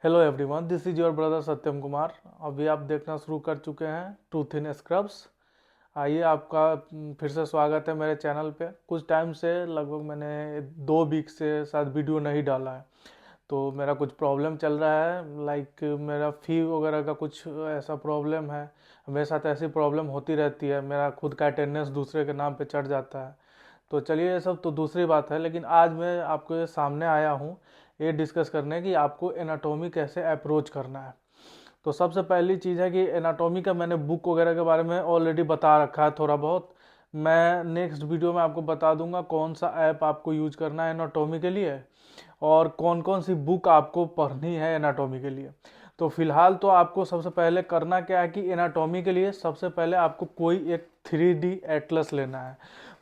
Hello everyone, this is your brother Satyam Kumar. अभी आप देखना शुरू कर चुके हैं ट्रूथ इन स्क्रब्स। आइए, आपका फिर से स्वागत है मेरे चैनल पे। कुछ टाइम से, लगभग मैंने 2 वीक से शायद वीडियो नहीं डाला है, तो मेरा कुछ प्रॉब्लम चल रहा है। लाइक मेरा फी वगैरह का कुछ ऐसा प्रॉब्लम है। मेरे साथ ऐसी प्रॉब्लम होती रहती है, मेरा खुद का अटेंडेंस दूसरे के नाम पे चढ़ जाता है। तो चलिए, ये सब तो दूसरी बात है, लेकिन आज मैं आपके सामने आया हूँ ये डिस्कस करने कि आपको एनाटॉमी कैसे अप्रोच करना है। तो सबसे पहली चीज़ है कि एनाटॉमी का मैंने बुक वगैरह के बारे में ऑलरेडी बता रखा है थोड़ा बहुत। मैं नेक्स्ट वीडियो में आपको बता दूंगा कौन सा ऐप आपको यूज करना है एनाटॉमी के लिए, और कौन कौन सी बुक आपको पढ़नी है एनाटॉमी के लिए। तो फिलहाल तो आपको सबसे पहले करना क्या है कि एनाटॉमी के लिए सबसे पहले आपको कोई एक 3D एटलस लेना है।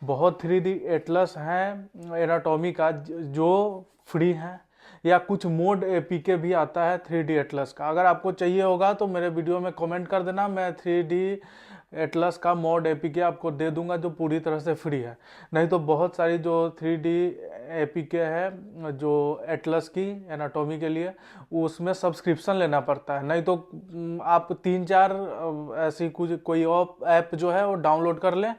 बहुत 3D एटलस हैं एनाटॉमी का जो फ्री हैं, या कुछ मोड एपीके भी आता है 3D एटलस का। अगर आपको चाहिए होगा तो मेरे वीडियो में कमेंट कर देना, मैं 3D एटलस का मॉड एपीके आपको दे दूंगा जो पूरी तरह से फ्री है। नहीं तो बहुत सारी जो 3D एपीके है जो एटलस की एनाटॉमी के लिए, उसमें सब्सक्रिप्शन लेना पड़ता है। नहीं तो आप 3-4 ऐसी कुछ कोई और ऐप जो है वो डाउनलोड कर लें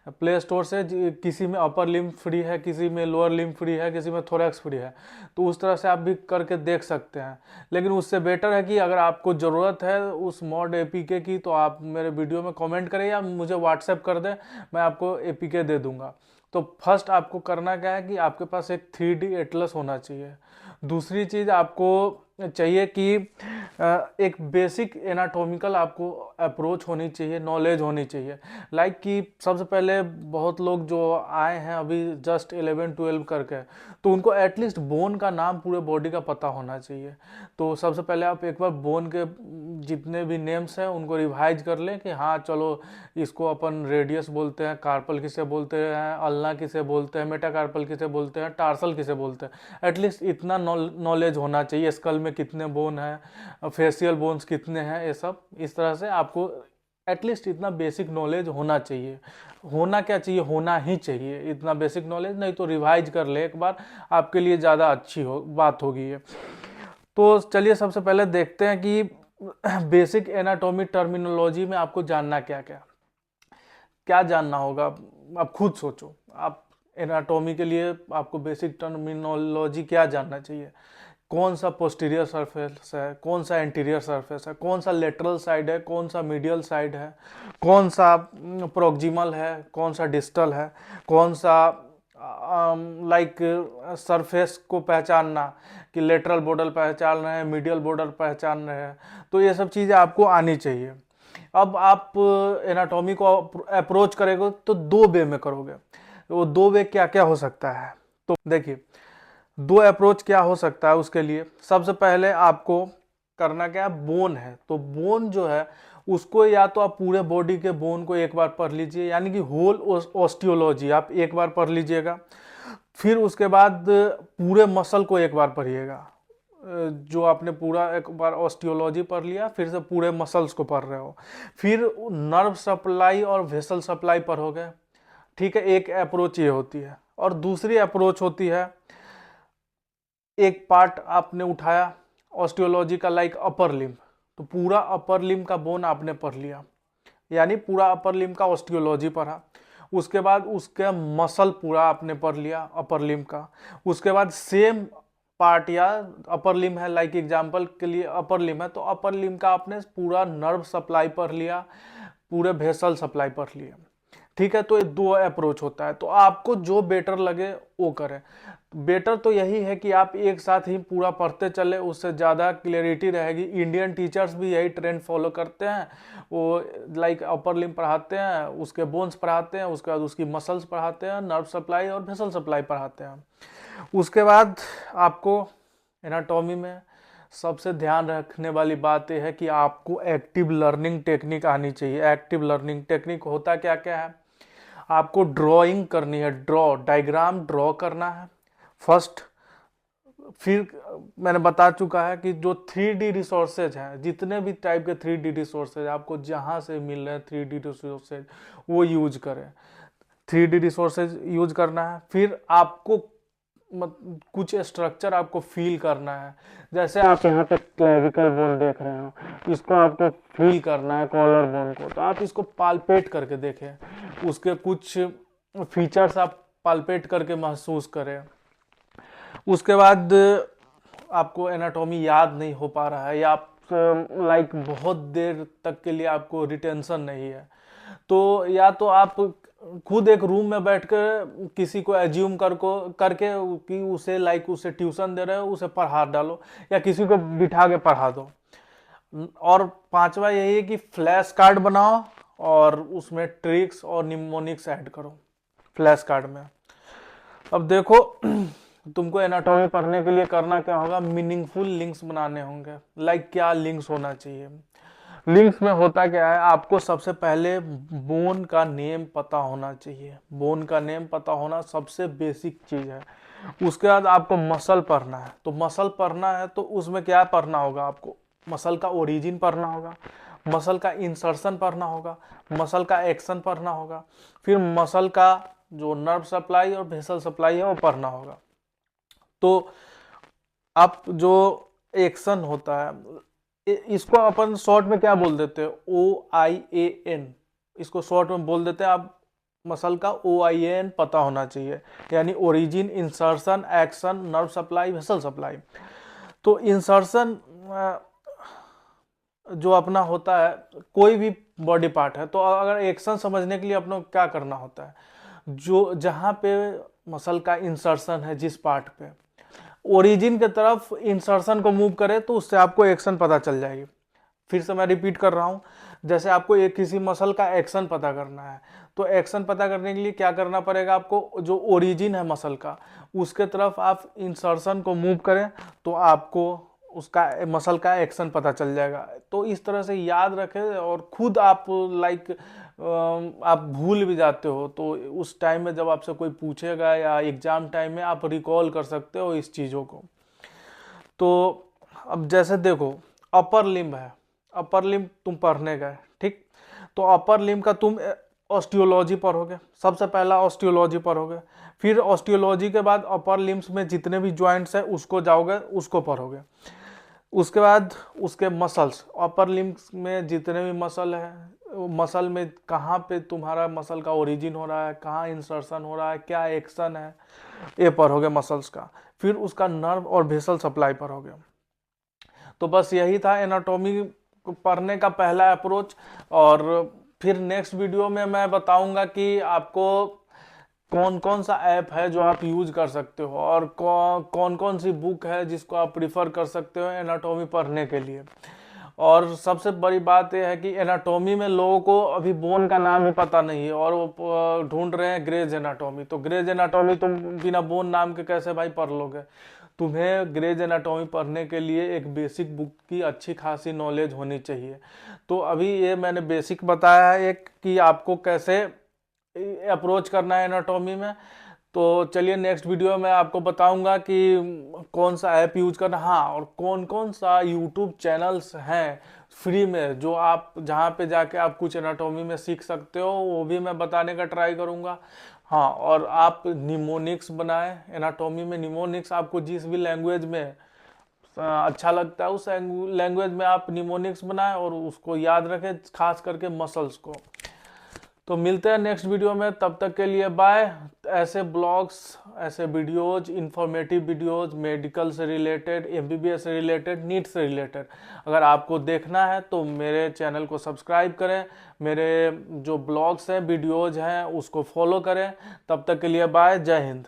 प्ले स्टोर से। किसी में अपर लिम्ब फ्री है, किसी में लोअर लिम्ब फ्री है, किसी में थोरैक्स फ्री है। तो उस तरह से आप भी करके देख सकते हैं। लेकिन उससे बेटर है कि अगर आपको ज़रूरत है उस मॉड एपीके की, तो आप मेरे वीडियो में कमेंट करें या मुझे व्हाट्सएप कर दें, मैं आपको एपीके दे दूंगा। तो फर्स्ट आपको करना क्या है कि आपके पास एक 3D एटलस होना चाहिए। दूसरी चीज़ आपको चाहिए कि एक बेसिक एनाटॉमिकल आपको अप्रोच होनी चाहिए, नॉलेज होनी चाहिए। लाइक कि सबसे पहले बहुत लोग जो आए हैं अभी जस्ट 11-12 करके, तो उनको एटलीस्ट बोन का नाम पूरे बॉडी का पता होना चाहिए। तो सबसे पहले आप एक बार बोन के जितने भी नेम्स हैं उनको रिवाइज कर लें कि हाँ चलो, इसको अपन रेडियस बोलते हैं, कार्पल किसे बोलते हैं, अल्ना किसे बोलते हैं, मेटाकार्पल किसे बोलते हैं, टार्सल किसे बोलते हैं। एटलीस्ट इतना नॉलेज होना चाहिए। स्कल में कितने बोन हैं, फेशियल बोन्स कितने हैं, ये सब इस तरह से आपको एटलीस्ट इतना बेसिक नॉलेज होना चाहिए। होना क्या चाहिए, होना ही चाहिए इतना बेसिक नॉलेज। नहीं तो रिवाइज कर ले एक बार, आपके लिए ज़्यादा अच्छी हो बात होगी ये। तो चलिए, सबसे पहले देखते हैं कि बेसिक एनाटॉमी टर्मिनोलॉजी में आपको जानना क्या क्या क्या जानना होगा। आप खुद सोचो, आप एनाटॉमी के लिए आपको बेसिक टर्मिनोलॉजी क्या जानना चाहिए। कौन सा पोस्टीरियर सरफेस है, कौन सा एंटीरियर सरफेस है, कौन सा लेटरल साइड है, कौन सा मीडियल साइड है, कौन सा प्रोक्सिमल है, कौन सा डिस्टल है, कौन सा लाइक सरफेस को पहचानना कि लेटरल बॉर्डर पहचान रहे हैं, मीडियल बॉर्डर पहचान रहे हैं। तो ये सब चीज़ें आपको आनी चाहिए। अब आप एनाटॉमी को अप्रोच करेंगे तो 2 वे में करोगे। तो वो 2 वे क्या क्या हो सकता है, तो देखिए 2 अप्रोच क्या हो सकता है उसके लिए। सबसे पहले आपको करना क्या है, बोन है तो बोन जो है उसको या तो आप पूरे बॉडी के बोन को एक बार पढ़ लीजिए, यानी कि होल ऑस्टियोलॉजी आप एक बार पढ़ लीजिएगा। फिर उसके बाद पूरे मसल को एक बार पढ़िएगा। जो आपने पूरा एक बार ऑस्टियोलॉजी पढ़ लिया, फिर से पूरे मसल्स को पढ़ रहे हो। फिर नर्व सप्लाई और वेसल सप्लाई पढ़ोगे। ठीक है, एक अप्रोच ये होती है। और दूसरी अप्रोच होती है, एक पार्ट आपने उठाया ऑस्टियोलॉजी का, लाइक अपर लिम्ब, तो पूरा अपर लिम्ब का बोन आपने पढ़ लिया, यानी पूरा अपर लिम्ब का ऑस्टियोलॉजी पढ़ा। उसके बाद उसका मसल पूरा आपने पढ़ लिया अपर लिम्ब का। उसके बाद सेम पार्ट या अपर लिम्ब है, लाइक एग्जांपल के लिए अपर लिम्ब है तो अपर लिम्ब का आपने पूरा नर्व सप्लाई पढ़ लिया, पूरे वेसल सप्लाई पढ़ लिया। ठीक है, तो ये 2 अप्रोच होता है। तो आपको जो बेटर लगे वो करें। बेटर तो यही है कि आप एक साथ ही पूरा पढ़ते चले, उससे ज़्यादा क्लियरिटी रहेगी। इंडियन टीचर्स भी यही ट्रेंड फॉलो करते हैं। वो लाइक अपर लिम्ब पढ़ाते हैं, उसके बोन्स पढ़ाते हैं, उसके बाद उसकी मसल्स पढ़ाते हैं, नर्व सप्लाई और वेसल सप्लाई पढ़ाते हैं। उसके बाद आपको एनाटॉमी में सबसे ध्यान रखने वाली बात यह है कि आपको एक्टिव लर्निंग टेक्निक आनी चाहिए। एक्टिव लर्निंग टेक्निक होता क्या क्या है, आपको ड्राइंग करनी है, डायग्राम ड्रॉ करना है फर्स्ट। फिर मैंने बता चुका है कि जो 3D रिसोर्सेज हैं, जितने भी टाइप के 3D रिसोर्सेज आपको जहाँ से मिल रहे हैं 3D रिसोर्सेज, वो यूज करें। 3D रिसोर्सेज यूज करना है। फिर आपको कुछ स्ट्रक्चर आपको फील करना है। जैसे आप यहाँ पे क्लेविकल बोन देख रहे हो, इसको आपको फील करना है कॉलर बोन को, तो आप इसको पालपेट करके देखें, उसके कुछ फीचर्स आप पालपेट करके महसूस करें। उसके बाद आपको एनाटॉमी याद नहीं हो पा रहा है या आप लाइक बहुत देर तक के लिए आपको रिटेंशन नहीं है, तो या तो आप खुद एक रूम में बैठकर किसी को एज्यूम करके कि उसे लाइक उसे ट्यूशन दे रहे हो, उसे पढ़ा डालो या किसी को बिठा के पढ़ा दो। और पांचवा यही है कि फ्लैश कार्ड बनाओ और उसमें ट्रिक्स और निमोनिक्स ऐड करो फ्लैश कार्ड में। अब देखो तुमको एनाटॉमी पढ़ने के लिए करना क्या होगा, मीनिंगफुल लिंक्स बनाने होंगे। लाइक क्या लिंक्स होना चाहिए, लिंक्स में होता क्या है, आपको सबसे पहले बोन का नेम पता होना चाहिए। बोन का नेम पता होना सबसे बेसिक चीज है। उसके बाद आपको मसल पढ़ना है, तो मसल पढ़ना है तो उसमें क्या पढ़ना होगा, आपको मसल का ओरिजिन पढ़ना होगा, मसल का इंसर्शन पढ़ना होगा, मसल का एक्शन पढ़ना होगा, फिर मसल का जो नर्व सप्लाई और वेसल सप्लाई है वो पढ़ना होगा। तो आप जो एक्शन होता है इसको अपन शॉर्ट में क्या बोल देते हैं, OIAN, इसको शॉर्ट में बोल देते हैं। आप मसल का OIAN पता होना चाहिए, यानी origin, insertion, action, nerve supply, vessel supply. तो इंसर्शन जो अपना होता है कोई भी बॉडी पार्ट है, तो अगर एक्शन समझने के लिए अपना क्या करना होता है, जो जहाँ पे मसल का इंसर्शन है जिस पार्ट पे, ओरिजिन के तरफ इंसर्शन को मूव करे तो उससे आपको एक्शन पता चल जाएगी। फिर से मैं रिपीट कर रहा हूँ, जैसे आपको एक किसी मसल का एक्शन पता करना है, तो एक्शन पता करने के लिए क्या करना पड़ेगा, आपको जो ओरिजिन है मसल का उसके तरफ आप इंसर्शन को मूव करें तो आपको उसका मसल का एक्शन पता चल जाएगा। तो इस तरह से याद रखें, और खुद आप लाइक आप भूल भी जाते हो तो उस टाइम में जब आपसे कोई पूछेगा या एग्जाम टाइम में आप रिकॉल कर सकते हो इस चीज़ों को। तो अब जैसे देखो अपर लिम्ब है, अपर लिम्ब तुम पढ़ने गए, ठीक, तो अपर लिम्ब का तुम ऑस्टियोलॉजी पढ़ोगे, सबसे पहला ऑस्टियोलॉजी पढ़ोगे, फिर ऑस्टियोलॉजी के बाद अपर लिम्स में जितने भी जॉइंट्स है उसको जाओगे, उसको पढ़ोगे। उसके बाद उसके मसल्स, अपर लिम्स में जितने भी मसल है, मसल में कहाँ पे तुम्हारा मसल का ओरिजिन हो रहा है, कहाँ इंसर्शन हो रहा है, क्या एक्शन है, ये पढ़ोगे मसल्स का। फिर उसका नर्व और वेसल सप्लाई पढ़ोगे। तो बस यही था एनाटॉमी पढ़ने का पहला अप्रोच। और फिर नेक्स्ट वीडियो में मैं बताऊंगा कि आपको कौन कौन सा ऐप है जो आप यूज कर सकते हो, और कौन कौन सी बुक है जिसको आप प्रिफर कर सकते हो एनाटॉमी पढ़ने के लिए। और सबसे बड़ी बात यह है कि एनाटॉमी में लोगों को अभी बोन का नाम ही पता नहीं है और वो ढूंढ रहे हैं ग्रेज एनाटॉमी। तो ग्रेज एनाटॉमी तुम बिना बोन नाम के कैसे भाई पढ़ लोगे। तुम्हें ग्रेज एनाटॉमी पढ़ने के लिए एक बेसिक बुक की अच्छी खासी नॉलेज होनी चाहिए। तो अभी ये मैंने बेसिक बताया है एक कि आपको कैसे अप्रोच करना है एनाटॉमी में। तो चलिए नेक्स्ट वीडियो में आपको बताऊंगा कि कौन सा ऐप यूज करना, हाँ, और कौन कौन सा यूट्यूब चैनल्स हैं फ्री में जो आप जहाँ पे जाके आप कुछ एनाटॉमी में सीख सकते हो, वो भी मैं बताने का ट्राई करूँगा। हाँ, और आप निमोनिक्स बनाएं एनाटॉमी में। निमोनिक्स आपको जिस भी लैंग्वेज में अच्छा लगता है उस लैंग्वेज में आप निमोनिक्स बनाएं और उसको याद रखें, खास करके मसल्स को। तो मिलते हैं नेक्स्ट वीडियो में, तब तक के लिए बाय। ऐसे ब्लॉग्स, ऐसे वीडियोज, इंफॉर्मेटिव वीडियोज, मेडिकल से रिलेटेड, MBBS से रिलेटेड, नीट से रिलेटेड अगर आपको देखना है तो मेरे चैनल को सब्सक्राइब करें, मेरे जो ब्लॉग्स हैं, वीडियोज हैं उसको फॉलो करें। तब तक के लिए बाय, जय हिंद।